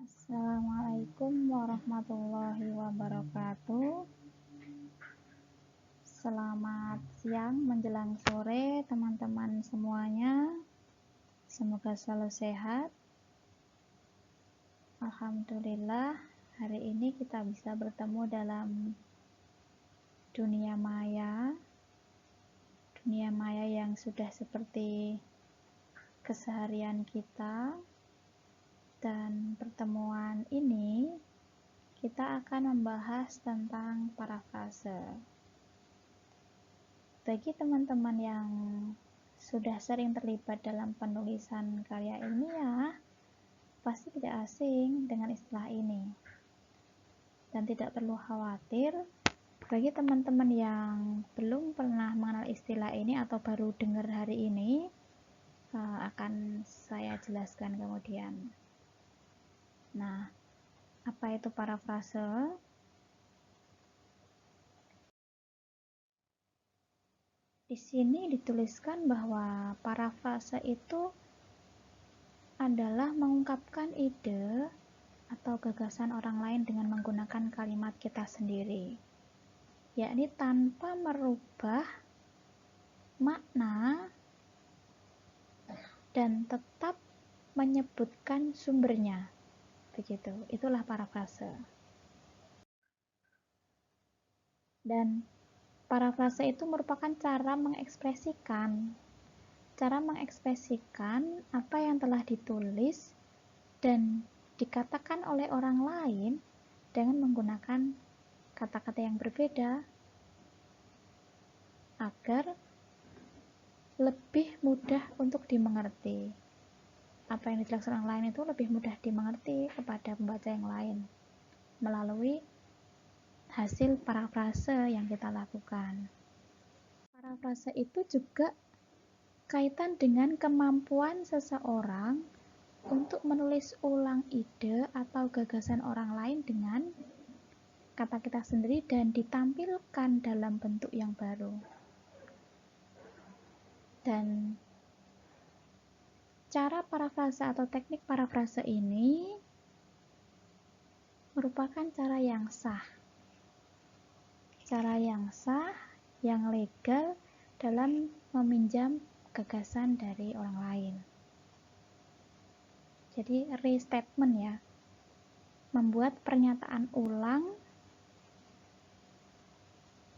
Assalamualaikum warahmatullahi wabarakatuh. Selamat siang menjelang sore teman-teman semuanya. Semoga selalu sehat. Alhamdulillah, hari ini kita bisa bertemu dalam dunia maya. Dunia maya yang sudah seperti keseharian kita. Dan pertemuan ini kita akan membahas tentang parafrase. Bagi teman-teman yang sudah sering terlibat dalam penulisan karya ilmiah, pasti tidak asing dengan istilah ini. Dan tidak perlu khawatir, bagi teman-teman yang belum pernah mengenal istilah ini atau baru dengar hari ini, akan saya jelaskan kemudian. Nah, apa itu parafrase? Di sini dituliskan bahwa parafrase itu adalah mengungkapkan ide atau gagasan orang lain dengan menggunakan kalimat kita sendiri, yakni tanpa merubah makna dan tetap menyebutkan sumbernya. Begitu, itulah parafrase. Dan parafrase itu merupakan cara mengekspresikan apa yang telah ditulis dan dikatakan oleh orang lain dengan menggunakan kata-kata yang berbeda agar lebih mudah untuk dimengerti. Apa yang dijelaskan orang lain itu lebih mudah dimengerti kepada pembaca yang lain melalui hasil parafrase yang kita lakukan. Parafrase itu juga kaitan dengan kemampuan seseorang untuk menulis ulang ide atau gagasan orang lain dengan kata kita sendiri dan ditampilkan dalam bentuk yang baru. Dan cara parafrase atau teknik parafrase ini merupakan cara yang sah, yang legal dalam meminjam gagasan dari orang lain. Jadi restatement ya, membuat pernyataan ulang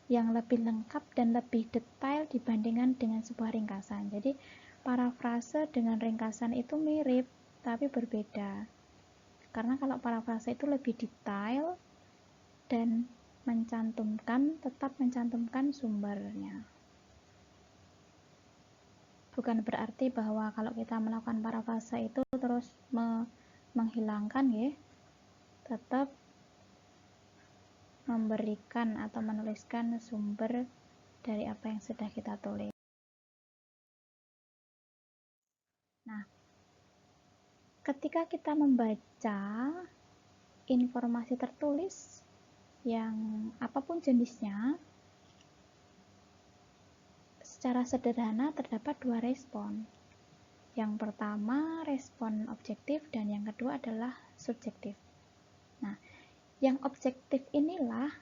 yang lebih lengkap dan lebih detail dibandingkan dengan sebuah ringkasan. Jadi parafrase dengan ringkasan itu mirip, tapi berbeda. Karena kalau parafrase itu lebih detail dan tetap mencantumkan sumbernya. Bukan berarti bahwa kalau kita melakukan parafrase itu terus menghilangkan ya, tetap memberikan atau menuliskan sumber dari apa yang sudah kita tulis. Nah, ketika kita membaca informasi tertulis yang apapun jenisnya, secara sederhana terdapat dua respon. Yang pertama respon objektif dan yang kedua adalah subjektif. Nah, yang objektif inilah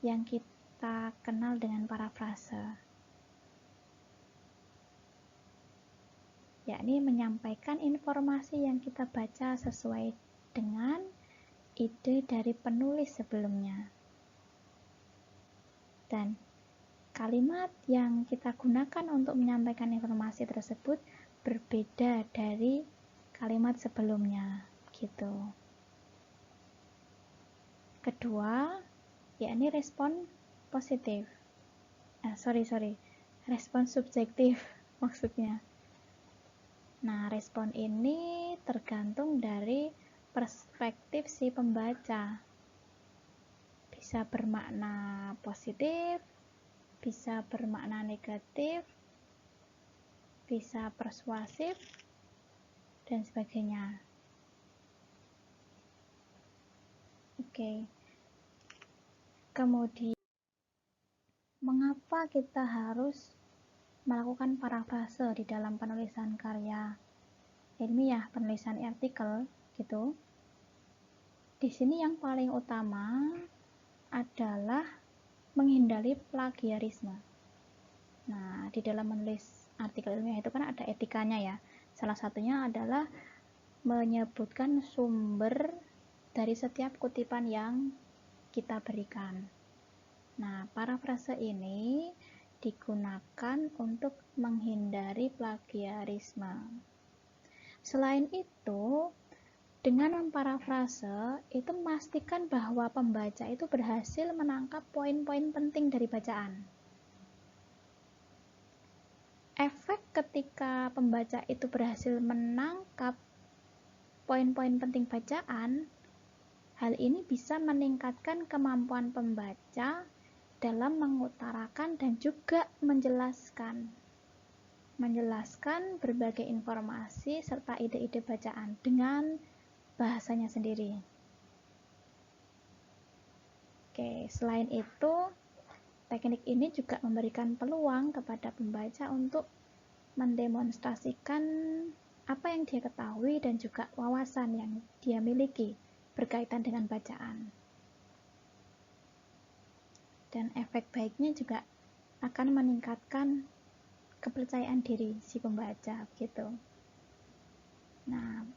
yang kita kenal dengan parafrase, yakni menyampaikan informasi yang kita baca sesuai dengan ide dari penulis sebelumnya. Dan kalimat yang kita gunakan untuk menyampaikan informasi tersebut berbeda dari kalimat sebelumnya, gitu. Kedua, yakni respon positif. Respon subjektif maksudnya. Nah, respon ini tergantung dari perspektif si pembaca. Bisa bermakna positif, bisa bermakna negatif, bisa persuasif, dan sebagainya. Oke. Kemudian, mengapa kita harus melakukan parafrase di dalam penulisan karya ilmiah, penulisan artikel gitu. Di sini yang paling utama adalah menghindari plagiarisme. Nah, di dalam menulis artikel ilmiah itu kan ada etikanya ya. Salah satunya adalah menyebutkan sumber dari setiap kutipan yang kita berikan. Nah, parafrase ini digunakan untuk menghindari plagiarisme. Selain itu, dengan memparafrase, itu memastikan bahwa pembaca itu berhasil menangkap poin-poin penting dari bacaan. Efek ketika pembaca itu berhasil menangkap poin-poin penting bacaan, hal ini bisa meningkatkan kemampuan pembaca dalam mengutarakan dan juga menjelaskan berbagai informasi serta ide-ide bacaan dengan bahasanya sendiri. Oke, selain itu, teknik ini juga memberikan peluang kepada pembaca untuk mendemonstrasikan apa yang dia ketahui dan juga wawasan yang dia miliki berkaitan dengan bacaan. Dan efek baiknya juga akan meningkatkan kepercayaan diri si pembaca, gitu. Nah,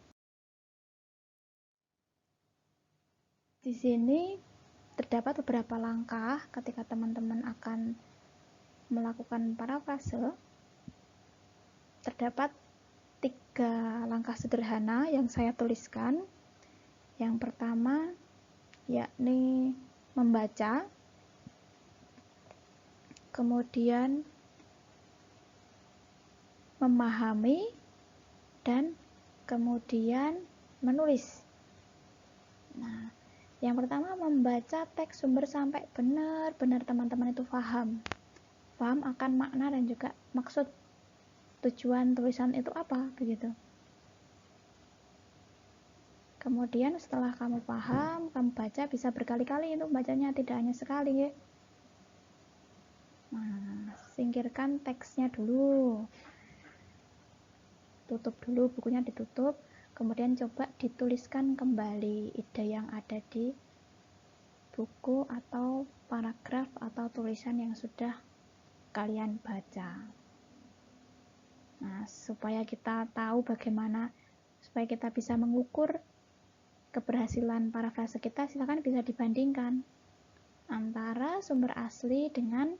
di sini terdapat beberapa langkah ketika teman-teman akan melakukan parafrase. Terdapat 3 langkah sederhana yang saya tuliskan. Yang pertama, yakni membaca, kemudian memahami, dan kemudian menulis. Nah, yang pertama membaca teks sumber sampai benar-benar teman-teman itu paham akan makna dan juga maksud tujuan tulisan itu apa, begitu. Kemudian setelah kamu paham, kamu baca bisa berkali-kali, itu bacanya tidak hanya sekali ya. Nah, singkirkan teksnya dulu, tutup dulu, bukunya ditutup, kemudian coba dituliskan kembali ide yang ada di buku atau paragraf atau tulisan yang sudah kalian baca. Nah, supaya kita tahu supaya kita bisa mengukur keberhasilan parafrase kita, silakan bisa dibandingkan antara sumber asli dengan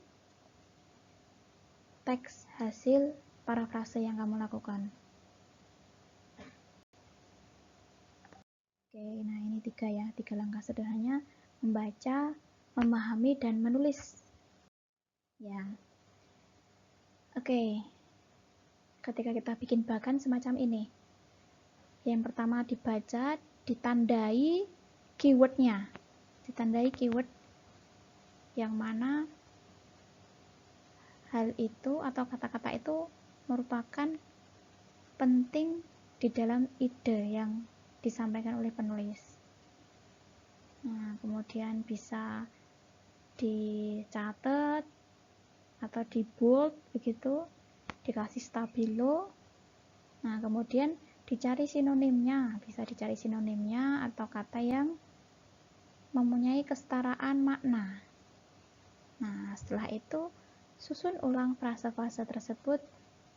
teks hasil parafrase yang kamu lakukan. Oke, nah ini 3 langkah sederhana: membaca, memahami, dan menulis. Ya. Oke. Ketika kita bikin bagan semacam ini, yang pertama dibaca, ditandai keywordnya, keyword yang mana hal itu atau kata-kata itu merupakan penting di dalam ide yang disampaikan oleh penulis. Nah, kemudian bisa dicatat atau di bold begitu, dikasih stabilo. Nah, kemudian dicari sinonimnya, bisa dicari sinonimnya atau kata yang mempunyai kesetaraan makna. Nah, setelah itu susun ulang frase-frase tersebut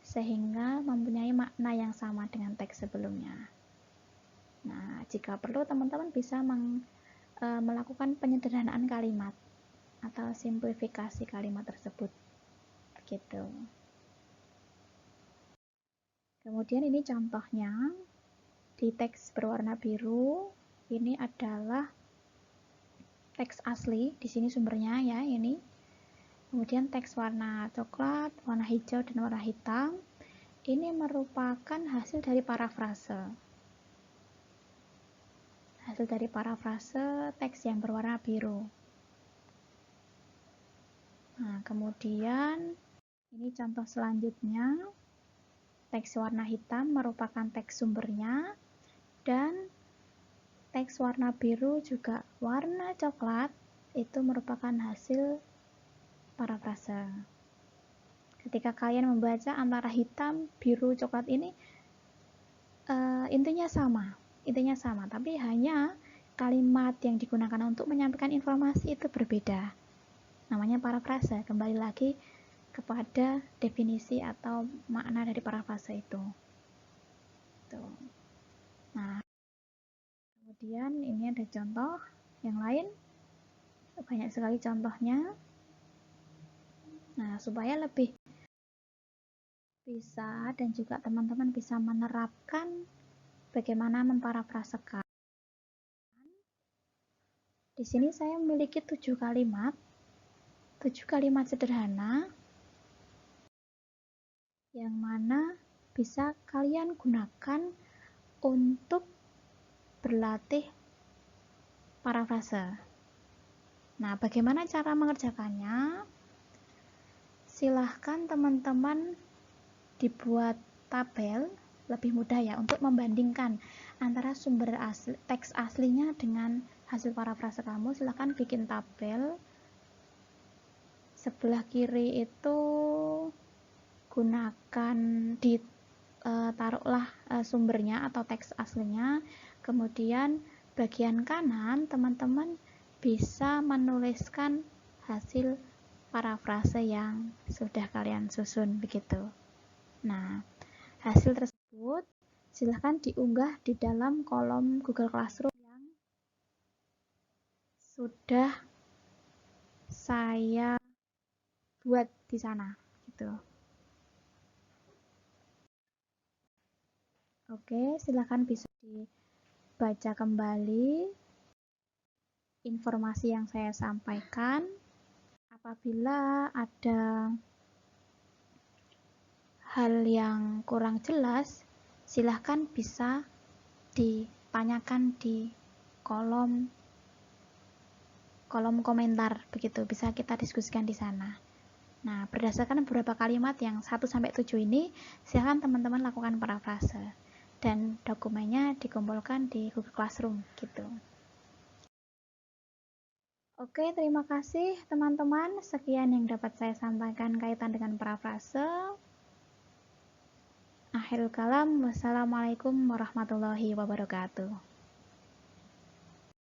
sehingga mempunyai makna yang sama dengan teks sebelumnya. Nah, jika perlu teman-teman bisa melakukan penyederhanaan kalimat atau simplifikasi kalimat tersebut. Gitu. Kemudian ini contohnya di teks berwarna biru. Ini adalah teks asli, di sini sumbernya ya ini. Kemudian teks warna coklat, warna hijau, dan warna hitam. Ini merupakan hasil dari parafrase. Hasil dari parafrase teks yang berwarna biru. Nah, kemudian ini contoh selanjutnya. Teks warna hitam merupakan teks sumbernya, dan teks warna biru juga warna coklat itu merupakan hasil parafrase. Ketika kalian membaca antara hitam, biru, coklat ini intinya sama. intinya sama, tapi hanya kalimat yang digunakan untuk menyampaikan informasi itu berbeda. Namanya parafrase. Kembali lagi kepada definisi atau makna dari parafrase itu. Tuh. Nah, kemudian ini ada contoh yang lain. Banyak sekali contohnya. Nah, supaya lebih bisa dan juga teman-teman bisa menerapkan bagaimana memparafrasekan. Di sini saya memiliki 7 kalimat sederhana yang mana bisa kalian gunakan untuk berlatih parafrase. Nah, bagaimana cara mengerjakannya? Silahkan teman-teman dibuat tabel, lebih mudah ya untuk membandingkan antara sumber asli, teks aslinya dengan hasil parafrase kamu. Silahkan bikin tabel. Sebelah kiri itu gunakan taruhlah sumbernya atau teks aslinya, kemudian bagian kanan teman-teman bisa menuliskan hasil parafrase yang sudah kalian susun begitu. Nah, hasil tersebut silahkan diunggah di dalam kolom Google Classroom yang sudah saya buat di sana gitu. Oke, silahkan bisa dibaca kembali informasi yang saya sampaikan. Apabila ada hal yang kurang jelas, silahkan bisa ditanyakan di kolom komentar, begitu bisa kita diskusikan di sana. Nah, berdasarkan beberapa kalimat yang 1-7 ini, silahkan teman-teman lakukan parafrase dan dokumennya dikumpulkan di Google Classroom gitu. Oke, terima kasih teman-teman. Sekian yang dapat saya sampaikan kaitan dengan parafrase. Akhirul kalam, wassalamualaikum warahmatullahi wabarakatuh.